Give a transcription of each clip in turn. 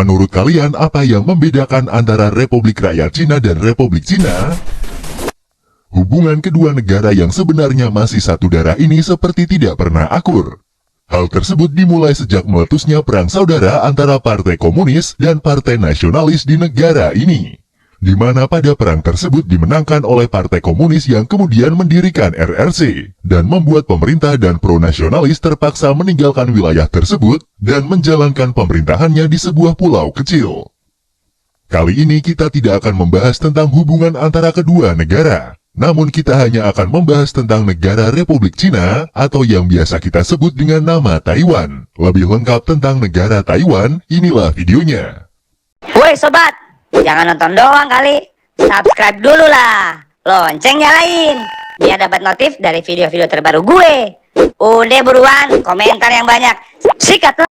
Menurut kalian apa yang membedakan antara Republik Rakyat Cina dan Republik Cina? Hubungan kedua negara yang sebenarnya masih satu darah ini seperti tidak pernah akur. Hal tersebut dimulai sejak meletusnya perang saudara antara Partai Komunis dan Partai Nasionalis di negara ini, di mana pada perang tersebut dimenangkan oleh Partai Komunis yang kemudian mendirikan RRC, dan membuat pemerintah dan pro-nasionalis terpaksa meninggalkan wilayah tersebut dan menjalankan pemerintahannya di sebuah pulau kecil. Kali ini kita tidak akan membahas tentang hubungan antara kedua negara, namun kita hanya akan membahas tentang negara Republik Cina atau yang biasa kita sebut dengan nama Taiwan. Lebih lengkap tentang negara Taiwan, inilah videonya. Woi sobat, jangan nonton doang kali, subscribe dulu lah, lonceng nyalain, biar dapat notif dari video-video terbaru gue. Udah buruan, komentar yang banyak, sikat.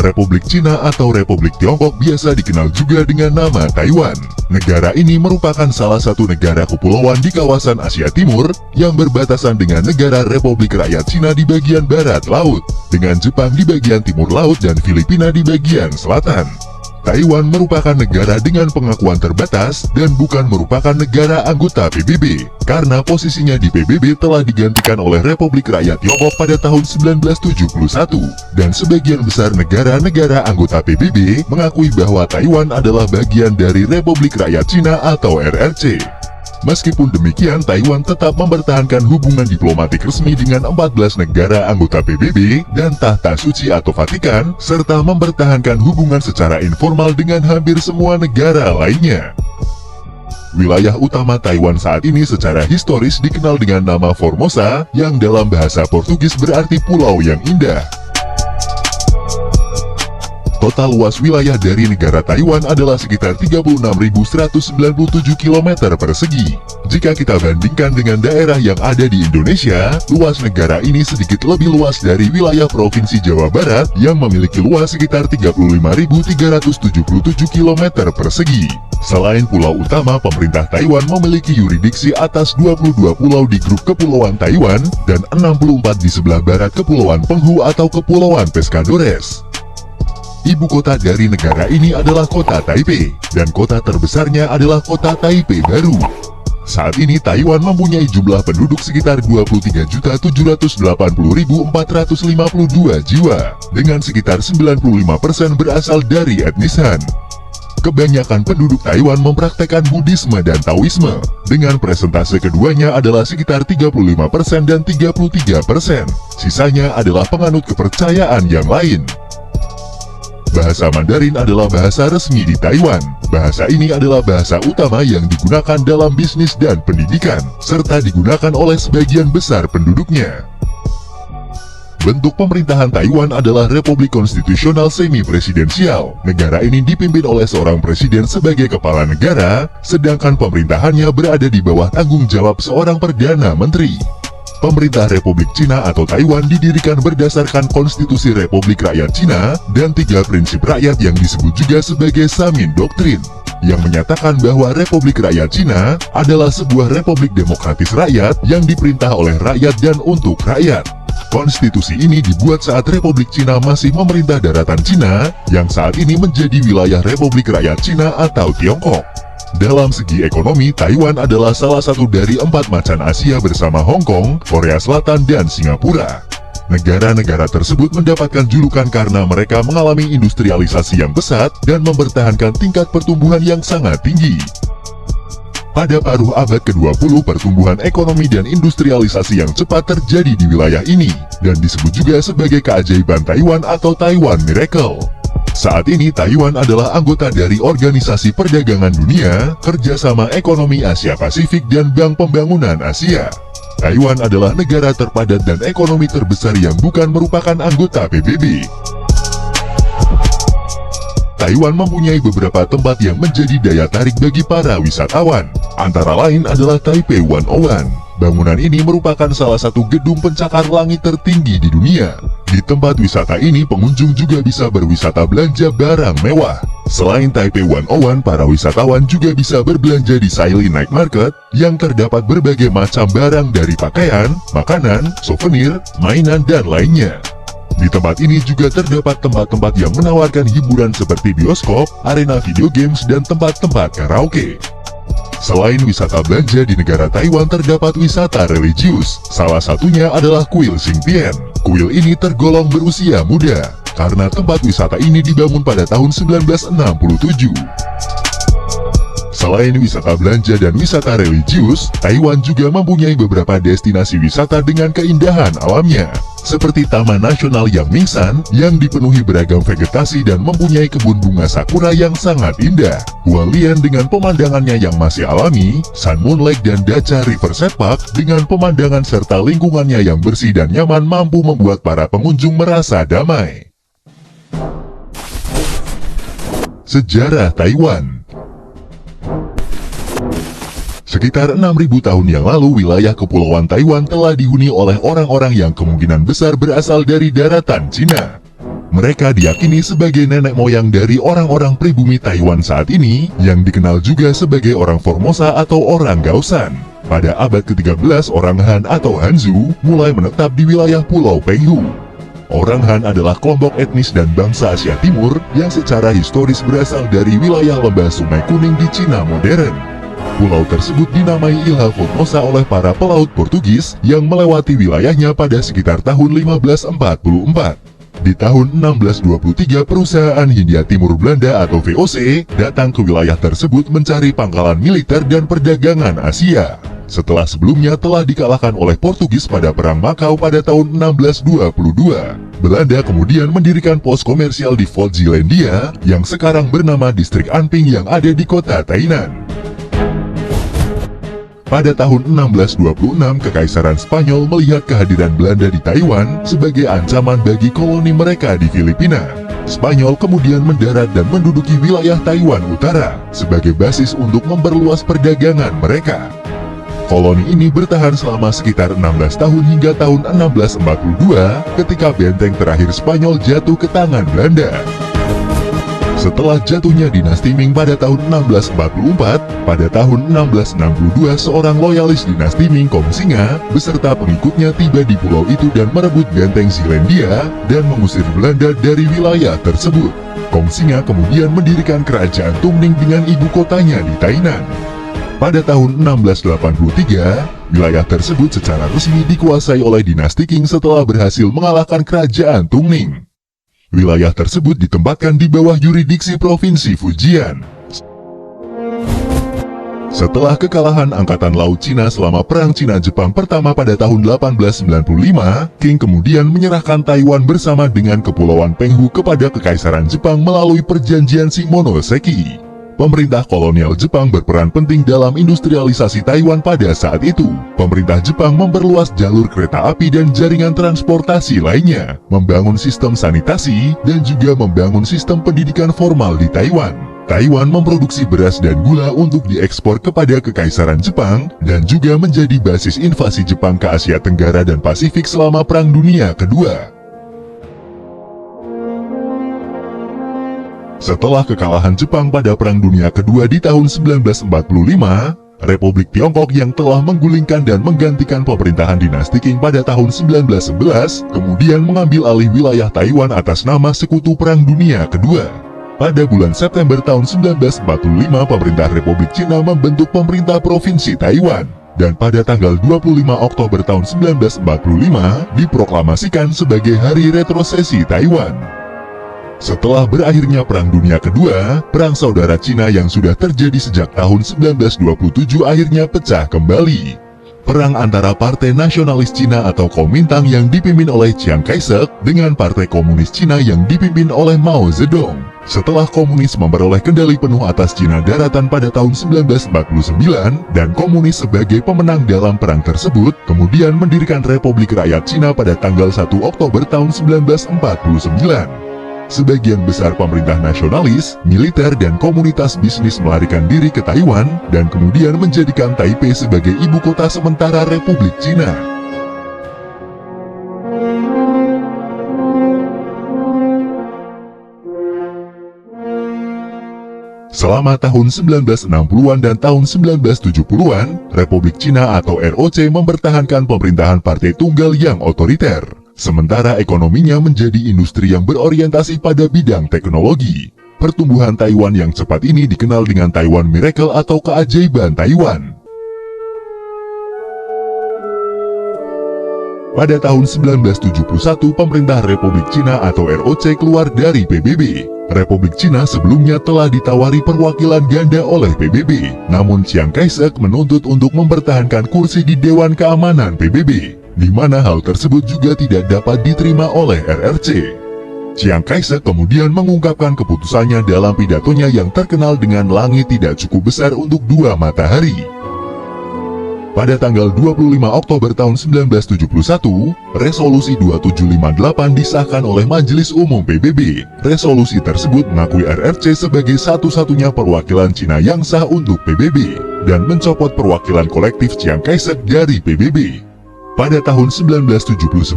Republik Cina atau Republik Tiongkok biasa dikenal juga dengan nama Taiwan. Negara ini merupakan salah satu negara kepulauan di kawasan Asia Timur yang berbatasan dengan negara Republik Rakyat Cina di bagian barat laut, dengan Jepang di bagian timur laut dan Filipina di bagian selatan. Taiwan merupakan negara dengan pengakuan terbatas dan bukan merupakan negara anggota PBB, karena posisinya di PBB telah digantikan oleh Republik Rakyat Tiongkok pada tahun 1971, dan sebagian besar negara-negara anggota PBB mengakui bahwa Taiwan adalah bagian dari Republik Rakyat Cina atau RRC. Meskipun demikian, Taiwan tetap mempertahankan hubungan diplomatik resmi dengan 14 negara anggota PBB dan Tahta Suci atau Vatikan, serta mempertahankan hubungan secara informal dengan hampir semua negara lainnya. Wilayah utama Taiwan saat ini secara historis dikenal dengan nama Formosa, yang dalam bahasa Portugis berarti pulau yang indah. Total luas wilayah dari negara Taiwan adalah sekitar 36.197 km persegi. Jika kita bandingkan dengan daerah yang ada di Indonesia, luas negara ini sedikit lebih luas dari wilayah Provinsi Jawa Barat yang memiliki luas sekitar 35.377 km persegi. Selain pulau utama, pemerintah Taiwan memiliki yurisdiksi atas 22 pulau di grup Kepulauan Taiwan dan 64 di sebelah barat Kepulauan Penghu atau Kepulauan Pescadores. Ibu kota dari negara ini adalah kota Taipei, dan kota terbesarnya adalah kota Taipei baru. Saat ini Taiwan mempunyai jumlah penduduk sekitar 23.780.452 jiwa, dengan sekitar 95% berasal dari etnis Han. Kebanyakan penduduk Taiwan mempraktekkan Buddhisme dan Taoisme, dengan presentase keduanya adalah sekitar 35% dan 33%. Sisanya adalah penganut kepercayaan yang lain. Bahasa Mandarin adalah bahasa resmi di Taiwan. Bahasa ini adalah bahasa utama yang digunakan dalam bisnis dan pendidikan, serta digunakan oleh sebagian besar penduduknya. Bentuk pemerintahan Taiwan adalah Republik Konstitusional Semi-Presidensial. Negara ini dipimpin oleh seorang presiden sebagai kepala negara, sedangkan pemerintahannya berada di bawah tanggung jawab seorang Perdana Menteri. Pemerintah Republik Cina atau Taiwan didirikan berdasarkan Konstitusi Republik Rakyat Cina dan 3 prinsip rakyat yang disebut juga sebagai Samin Doktrin, yang menyatakan bahwa Republik Rakyat Cina adalah sebuah republik demokratis rakyat yang diperintah oleh rakyat dan untuk rakyat. Konstitusi ini dibuat saat Republik Cina masih memerintah daratan Cina, yang saat ini menjadi wilayah Republik Rakyat Cina atau Tiongkok. Dalam segi ekonomi, Taiwan adalah salah satu dari 4 macan Asia bersama Hong Kong, Korea Selatan, dan Singapura. Negara-negara tersebut mendapatkan julukan karena mereka mengalami industrialisasi yang pesat dan mempertahankan tingkat pertumbuhan yang sangat tinggi. Pada paruh abad ke-20, pertumbuhan ekonomi dan industrialisasi yang cepat terjadi di wilayah ini, dan disebut juga sebagai keajaiban Taiwan atau Taiwan Miracle. Saat ini Taiwan adalah anggota dari Organisasi Perdagangan Dunia, Kerjasama Ekonomi Asia Pasifik, dan Bank Pembangunan Asia. Taiwan adalah negara terpadat dan ekonomi terbesar yang bukan merupakan anggota PBB. Taiwan mempunyai beberapa tempat yang menjadi daya tarik bagi para wisatawan. Antara lain adalah Taipei 101. Bangunan ini merupakan salah satu gedung pencakar langit tertinggi di dunia. Di tempat wisata ini, pengunjung juga bisa berwisata belanja barang mewah. Selain Taipei 101, para wisatawan juga bisa berbelanja di Saili Night Market, yang terdapat berbagai macam barang dari pakaian, makanan, souvenir, mainan, dan lainnya. Di tempat ini juga terdapat tempat-tempat yang menawarkan hiburan seperti bioskop, arena video games, dan tempat-tempat karaoke. Selain wisata belanja di negara Taiwan terdapat wisata religius, salah satunya adalah Kuil Xingtian. Kuil ini tergolong berusia muda, karena tempat wisata ini dibangun pada tahun 1967. Selain wisata belanja dan wisata religius, Taiwan juga mempunyai beberapa destinasi wisata dengan keindahan alamnya, seperti Taman Nasional Yangmingshan yang dipenuhi beragam vegetasi dan mempunyai kebun bunga sakura yang sangat indah. Hualien dengan pemandangannya yang masih alami, Sun Moon Lake dan Dacha Riverside Park dengan pemandangan serta lingkungannya yang bersih dan nyaman mampu membuat para pengunjung merasa damai. Sejarah Taiwan. Sekitar 6.000 tahun yang lalu, wilayah Kepulauan Taiwan telah dihuni oleh orang-orang yang kemungkinan besar berasal dari daratan Cina. Mereka diyakini sebagai nenek moyang dari orang-orang pribumi Taiwan saat ini, yang dikenal juga sebagai orang Formosa atau orang Gaosan. Pada abad ke-13, orang Han atau Hanzu mulai menetap di wilayah Pulau Penghu. Orang Han adalah kelompok etnis dan bangsa Asia Timur yang secara historis berasal dari wilayah lembah Sungai Kuning di Cina modern. Pulau tersebut dinamai Ilha Formosa oleh para pelaut Portugis yang melewati wilayahnya pada sekitar tahun 1544. Di tahun 1623, perusahaan Hindia Timur Belanda atau VOC datang ke wilayah tersebut mencari pangkalan militer dan perdagangan Asia. Setelah sebelumnya telah dikalahkan oleh Portugis pada Perang Macau pada tahun 1622. Belanda kemudian mendirikan pos komersial di Fort Zeelandia yang sekarang bernama Distrik Anping yang ada di kota Tainan. Pada tahun 1626, Kekaisaran Spanyol melihat kehadiran Belanda di Taiwan sebagai ancaman bagi koloni mereka di Filipina. Spanyol kemudian mendarat dan menduduki wilayah Taiwan Utara sebagai basis untuk memperluas perdagangan mereka. Koloni ini bertahan selama sekitar 16 tahun hingga tahun 1642 ketika benteng terakhir Spanyol jatuh ke tangan Belanda. Setelah jatuhnya dinasti Ming pada tahun 1644, pada tahun 1662 seorang loyalis dinasti Ming, Kong Singa, beserta pengikutnya tiba di pulau itu dan merebut benteng Zeelandia dan mengusir Belanda dari wilayah tersebut. Kong Singa kemudian mendirikan kerajaan Tungning dengan ibu kotanya di Tainan. Pada tahun 1683, wilayah tersebut secara resmi dikuasai oleh dinasti Qing setelah berhasil mengalahkan kerajaan Tungning. Wilayah tersebut ditempatkan di bawah yurisdiksi Provinsi Fujian. Setelah kekalahan Angkatan Laut Cina selama Perang Cina-Jepang pertama pada tahun 1895, Qing kemudian menyerahkan Taiwan bersama dengan Kepulauan Penghu kepada Kekaisaran Jepang melalui Perjanjian Shimonoseki. Pemerintah kolonial Jepang berperan penting dalam industrialisasi Taiwan pada saat itu. Pemerintah Jepang memperluas jalur kereta api dan jaringan transportasi lainnya, membangun sistem sanitasi, dan juga membangun sistem pendidikan formal di Taiwan. Taiwan memproduksi beras dan gula untuk diekspor kepada Kekaisaran Jepang, dan juga menjadi basis invasi Jepang ke Asia Tenggara dan Pasifik selama Perang Dunia Kedua. Setelah kekalahan Jepang pada Perang Dunia Kedua di tahun 1945, Republik Tiongkok yang telah menggulingkan dan menggantikan pemerintahan dinasti Qing pada tahun 1911, kemudian mengambil alih wilayah Taiwan atas nama Sekutu Perang Dunia Kedua. Pada bulan September tahun 1945, pemerintah Republik Cina membentuk pemerintah Provinsi Taiwan, dan pada tanggal 25 Oktober tahun 1945, diproklamasikan sebagai Hari Retrosesi Taiwan. Setelah berakhirnya Perang Dunia Kedua, Perang Saudara Cina yang sudah terjadi sejak tahun 1927 akhirnya pecah kembali. Perang antara Partai Nasionalis Cina atau Kuomintang yang dipimpin oleh Chiang Kai-shek dengan Partai Komunis Cina yang dipimpin oleh Mao Zedong. Setelah komunis memperoleh kendali penuh atas Cina daratan pada tahun 1949 dan komunis sebagai pemenang dalam perang tersebut, kemudian mendirikan Republik Rakyat Cina pada tanggal 1 Oktober tahun 1949. Sebagian besar pemerintah nasionalis, militer, dan komunitas bisnis melarikan diri ke Taiwan dan kemudian menjadikan Taipei sebagai ibu kota sementara Republik Cina. Selama tahun 1960-an dan tahun 1970-an, Republik Cina atau ROC mempertahankan pemerintahan partai tunggal yang otoriter. sementara ekonominya menjadi industri yang berorientasi pada bidang teknologi. Pertumbuhan Taiwan yang cepat ini dikenal dengan Taiwan Miracle atau keajaiban Taiwan. Pada tahun 1971, pemerintah Republik Cina atau ROC keluar dari PBB. Republik Cina sebelumnya telah ditawari perwakilan ganda oleh PBB, namun Chiang Kai-shek menuntut untuk mempertahankan kursi di Dewan Keamanan PBB, di mana hal tersebut juga tidak dapat diterima oleh RRC. Chiang Kai-shek kemudian mengungkapkan keputusannya dalam pidatonya yang terkenal dengan langit tidak cukup besar untuk dua matahari. Pada tanggal 25 Oktober tahun 1971, Resolusi 2758 disahkan oleh Majelis Umum PBB. Resolusi tersebut mengakui RRC sebagai satu-satunya perwakilan Cina yang sah untuk PBB, dan mencopot perwakilan kolektif Chiang Kai-shek dari PBB. Pada tahun 1979,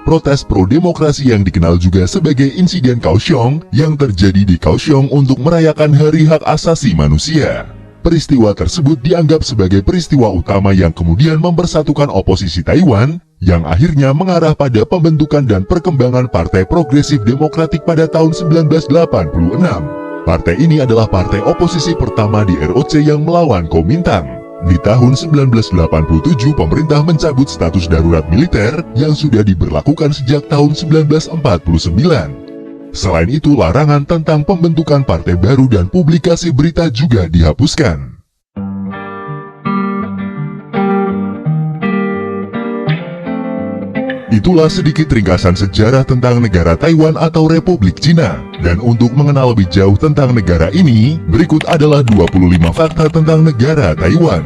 protes pro-demokrasi yang dikenal juga sebagai insiden Kaohsiung yang terjadi di Kaohsiung untuk merayakan Hari Hak Asasi Manusia. Peristiwa tersebut dianggap sebagai peristiwa utama yang kemudian mempersatukan oposisi Taiwan, yang akhirnya mengarah pada pembentukan dan perkembangan Partai Progresif Demokratik pada tahun 1986. Partai ini adalah partai oposisi pertama di ROC yang melawan Kuomintang. Di tahun 1987, pemerintah mencabut status darurat militer yang sudah diberlakukan sejak tahun 1949. Selain itu, larangan tentang pembentukan partai baru dan publikasi berita juga dihapuskan. Itulah sedikit ringkasan sejarah tentang negara Taiwan atau Republik Cina. Dan untuk mengenal lebih jauh tentang negara ini, berikut adalah 25 fakta tentang negara Taiwan.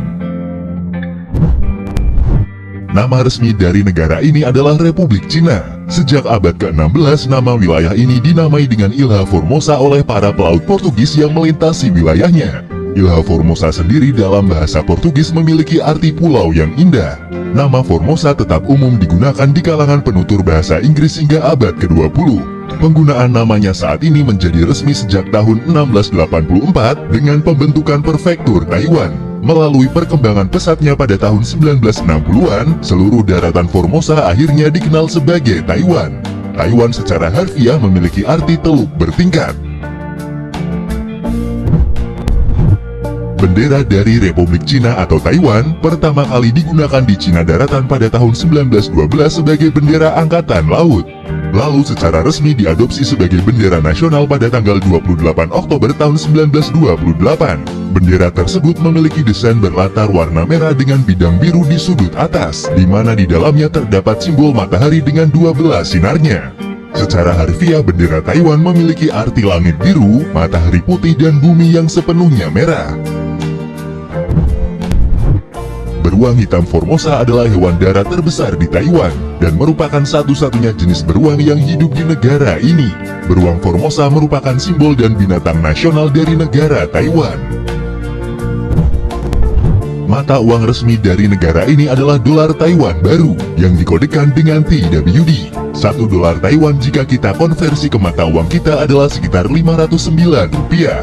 Nama resmi dari negara ini adalah Republik Cina. Sejak abad ke-16, nama wilayah ini dinamai dengan Ilha Formosa oleh para pelaut Portugis yang melintasi wilayahnya. Ilha Formosa sendiri dalam bahasa Portugis memiliki arti pulau yang indah. Nama Formosa tetap umum digunakan di kalangan penutur bahasa Inggris hingga abad ke-20. Penggunaan namanya saat ini menjadi resmi sejak tahun 1684 dengan pembentukan Prefektur Taiwan. Melalui perkembangan pesatnya pada tahun 1960-an, seluruh daratan Formosa akhirnya dikenal sebagai Taiwan. Taiwan secara harfiah memiliki arti teluk bertingkat. Bendera dari Republik Cina atau Taiwan pertama kali digunakan di Cina Daratan pada tahun 1912 sebagai bendera angkatan laut. Lalu secara resmi diadopsi sebagai bendera nasional pada tanggal 28 Oktober tahun 1928. Bendera tersebut memiliki desain berlatar warna merah dengan bidang biru di sudut atas, di mana di dalamnya terdapat simbol matahari dengan 12 sinarnya. Secara harfiah, bendera Taiwan memiliki arti langit biru, matahari putih, dan bumi yang sepenuhnya merah. Beruang hitam Formosa adalah hewan darat terbesar di Taiwan dan merupakan satu-satunya jenis beruang yang hidup di negara ini. Beruang Formosa merupakan simbol dan binatang nasional dari negara Taiwan. Mata uang resmi dari negara ini adalah dolar Taiwan baru yang dikodekan dengan TWD. 1 dolar Taiwan jika kita konversi ke mata uang kita adalah sekitar 509 rupiah.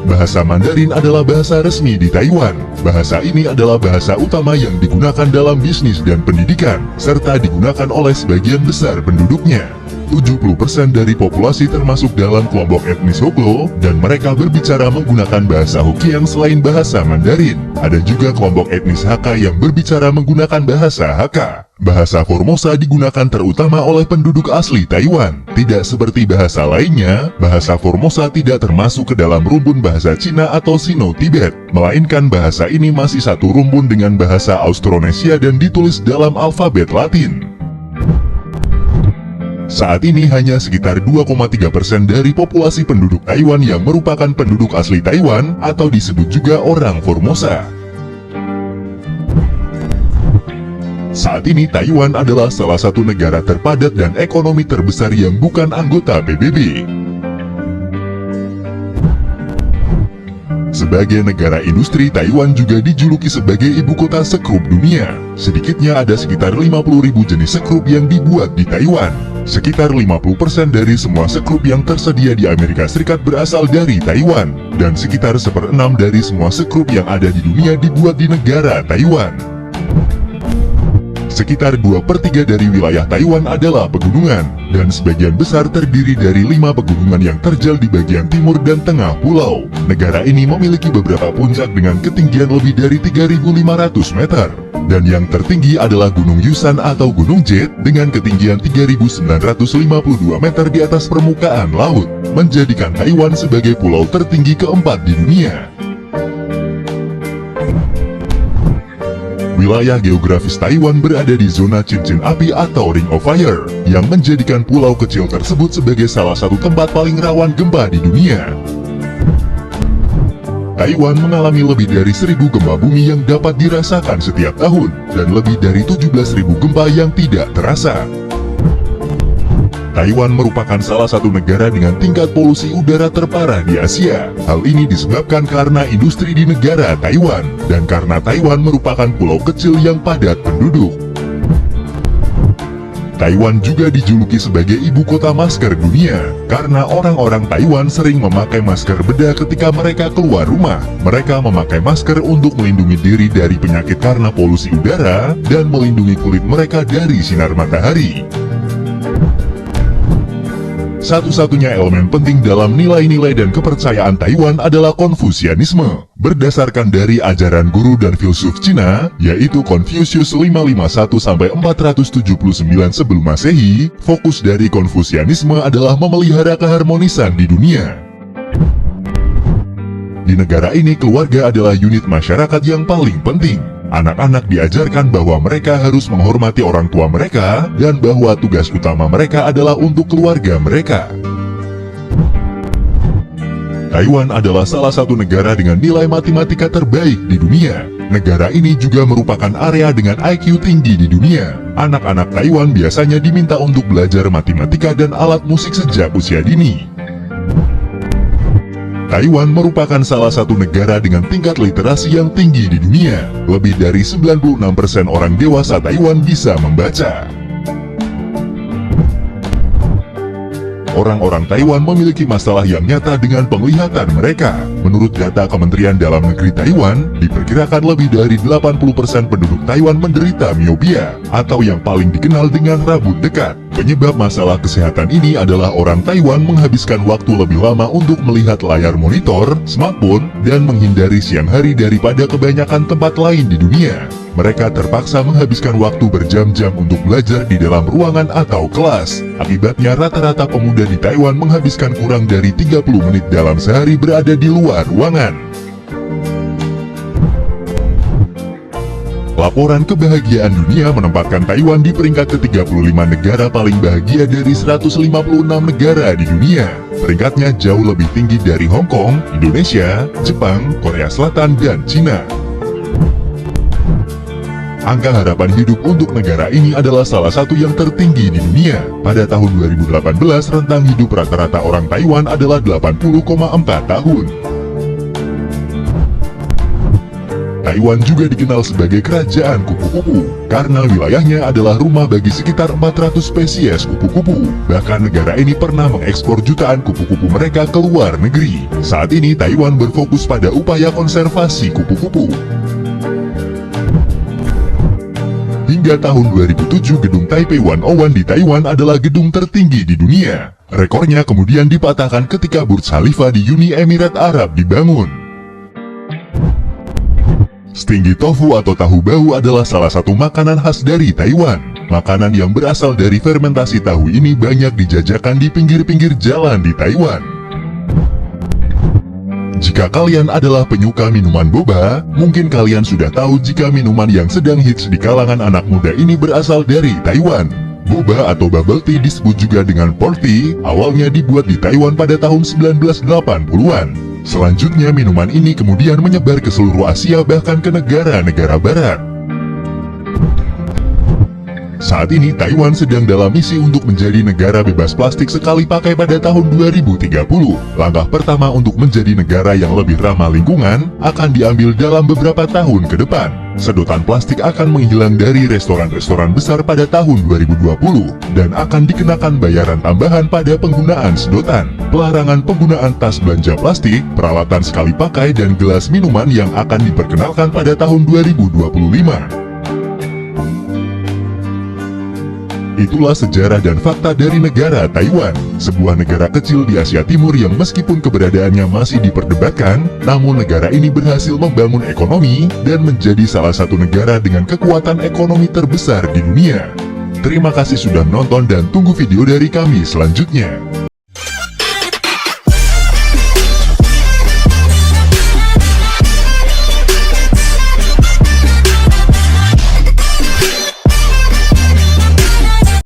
Bahasa Mandarin adalah bahasa resmi di Taiwan. Bahasa ini adalah bahasa utama yang digunakan dalam bisnis dan pendidikan, serta digunakan oleh sebagian besar penduduknya. 70% dari populasi termasuk dalam kelompok etnis Hoklo, dan mereka berbicara menggunakan bahasa Hokkien selain bahasa Mandarin. Ada juga kelompok etnis Hakka yang berbicara menggunakan bahasa Hakka. Bahasa Formosa digunakan terutama oleh penduduk asli Taiwan. Tidak seperti bahasa lainnya, bahasa Formosa tidak termasuk ke dalam rumpun bahasa Cina atau Sino-Tibet, melainkan bahasa ini masih satu rumpun dengan bahasa Austronesia dan ditulis dalam alfabet Latin. Saat ini hanya sekitar 2,3% dari populasi penduduk Taiwan yang merupakan penduduk asli Taiwan atau disebut juga orang Formosa. Saat ini Taiwan adalah salah satu negara terpadat dan ekonomi terbesar yang bukan anggota PBB. Sebagai negara industri, Taiwan juga dijuluki sebagai ibu kota sekrup dunia. Sedikitnya ada sekitar 50.000 jenis sekrup yang dibuat di Taiwan. Sekitar 50% dari semua sekrup yang tersedia di Amerika Serikat berasal dari Taiwan. Dan sekitar 1/6 dari semua sekrup yang ada di dunia dibuat di negara Taiwan. Sekitar 2/3 dari wilayah Taiwan adalah pegunungan, dan sebagian besar terdiri dari 5 pegunungan yang terjal di bagian timur dan tengah pulau. Negara ini memiliki beberapa puncak dengan ketinggian lebih dari 3.500 meter. Dan yang tertinggi adalah Gunung Yusan atau Gunung Jet dengan ketinggian 3.952 meter di atas permukaan laut, menjadikan Taiwan sebagai pulau tertinggi keempat di dunia. Wilayah geografis Taiwan berada di zona cincin api atau Ring of Fire, yang menjadikan pulau kecil tersebut sebagai salah satu tempat paling rawan gempa di dunia. Taiwan mengalami lebih dari 1.000 gempa bumi yang dapat dirasakan setiap tahun, dan lebih dari 17.000 gempa yang tidak terasa. Taiwan merupakan salah satu negara dengan tingkat polusi udara terparah di Asia. Hal ini disebabkan karena industri di negara Taiwan, dan karena Taiwan merupakan pulau kecil yang padat penduduk. Taiwan juga dijuluki sebagai ibu kota masker dunia, karena orang-orang Taiwan sering memakai masker bedah ketika mereka keluar rumah. Mereka memakai masker untuk melindungi diri dari penyakit karena polusi udara, dan melindungi kulit mereka dari sinar matahari. Satu-satunya elemen penting dalam nilai-nilai dan kepercayaan Taiwan adalah Konfusianisme. Berdasarkan dari ajaran guru dan filsuf Cina, yaitu Confucius 551-479 sebelum Masehi, fokus dari Konfusianisme adalah memelihara keharmonisan di dunia. Di negara ini, keluarga adalah unit masyarakat yang paling penting. Anak-anak diajarkan bahwa mereka harus menghormati orang tua mereka, dan bahwa tugas utama mereka adalah untuk keluarga mereka. Taiwan adalah salah satu negara dengan nilai matematika terbaik di dunia. Negara ini juga merupakan area dengan IQ tinggi di dunia. Anak-anak Taiwan biasanya diminta untuk belajar matematika dan alat musik sejak usia dini. Taiwan merupakan salah satu negara dengan tingkat literasi yang tinggi di dunia. Lebih dari 96% orang dewasa Taiwan bisa membaca. Orang-orang Taiwan memiliki masalah yang nyata dengan penglihatan mereka. Menurut data Kementerian Dalam Negeri Taiwan, diperkirakan lebih dari 80% penduduk Taiwan menderita miopia, atau yang paling dikenal dengan rambut dekat. Penyebab masalah kesehatan ini adalah orang Taiwan menghabiskan waktu lebih lama untuk melihat layar monitor, smartphone, dan menghindari siang hari daripada kebanyakan tempat lain di dunia. Mereka terpaksa menghabiskan waktu berjam-jam untuk belajar di dalam ruangan atau kelas. Akibatnya rata-rata pemuda di Taiwan menghabiskan kurang dari 30 menit dalam sehari berada di luar ruangan. Laporan kebahagiaan dunia menempatkan Taiwan di peringkat ke-35 negara paling bahagia dari 156 negara di dunia. Peringkatnya jauh lebih tinggi dari Hong Kong, Indonesia, Jepang, Korea Selatan, dan Cina. Angka harapan hidup untuk negara ini adalah salah satu yang tertinggi di dunia. Pada tahun 2018, rentang hidup rata-rata orang Taiwan adalah 80,4 tahun. Taiwan juga dikenal sebagai kerajaan kupu-kupu, karena wilayahnya adalah rumah bagi sekitar 400 spesies kupu-kupu. Bahkan negara ini pernah mengekspor jutaan kupu-kupu mereka ke luar negeri. Saat ini Taiwan berfokus pada upaya konservasi kupu-kupu. Hingga tahun 2007, gedung Taipei 101 di Taiwan adalah gedung tertinggi di dunia. Rekornya kemudian dipatahkan ketika Burj Khalifa di Uni Emirat Arab dibangun. Stinggi tofu atau tahu bau adalah salah satu makanan khas dari Taiwan. Makanan yang berasal dari fermentasi tahu ini banyak dijajakan di pinggir-pinggir jalan di Taiwan. Jika kalian adalah penyuka minuman boba, mungkin kalian sudah tahu jika minuman yang sedang hits di kalangan anak muda ini berasal dari Taiwan. Boba atau bubble tea disebut juga dengan Pearl Tea, awalnya dibuat di Taiwan pada tahun 1980-an. Selanjutnya minuman ini kemudian menyebar ke seluruh Asia bahkan ke negara-negara barat. Saat ini Taiwan sedang dalam misi untuk menjadi negara bebas plastik sekali pakai pada tahun 2030. Langkah pertama untuk menjadi negara yang lebih ramah lingkungan akan diambil dalam beberapa tahun ke depan. Sedotan plastik akan menghilang dari restoran-restoran besar pada tahun 2020 dan akan dikenakan bayaran tambahan pada penggunaan sedotan. Pelarangan penggunaan tas belanja plastik, peralatan sekali pakai, dan gelas minuman yang akan diperkenalkan pada tahun 2025. Itulah sejarah dan fakta dari negara Taiwan, sebuah negara kecil di Asia Timur yang meskipun keberadaannya masih diperdebatkan, namun negara ini berhasil membangun ekonomi dan menjadi salah satu negara dengan kekuatan ekonomi terbesar di dunia. Terima kasih sudah menonton dan tunggu video dari kami selanjutnya.